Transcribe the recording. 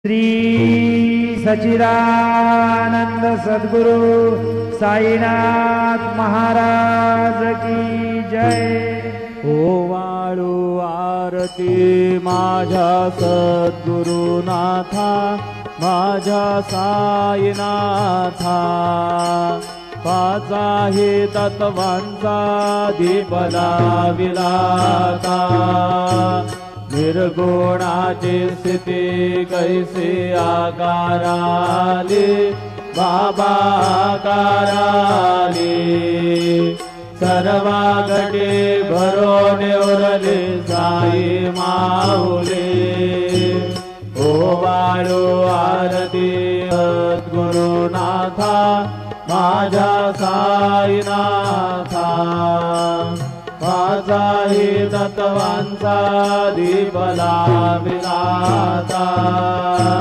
श्री सच्चिदानंद सद्गुरु साईनाथ महाराज की जय। ओवाळू आरती माझ्या सद्गुरुनाथा, माझ्या साईनाथा। पाचाही तत्वांचा दीप लाविलाता, निर्गुणाची स्थिती कैसी आकाराली, बाबा आकाराली। सर्वागटे भरून उरले साई माऊली। ओवाळू आरती सद्गुरुनाथा, माझ्या साईनाथा। माझाही तत्वांचा दीप लाविलाता।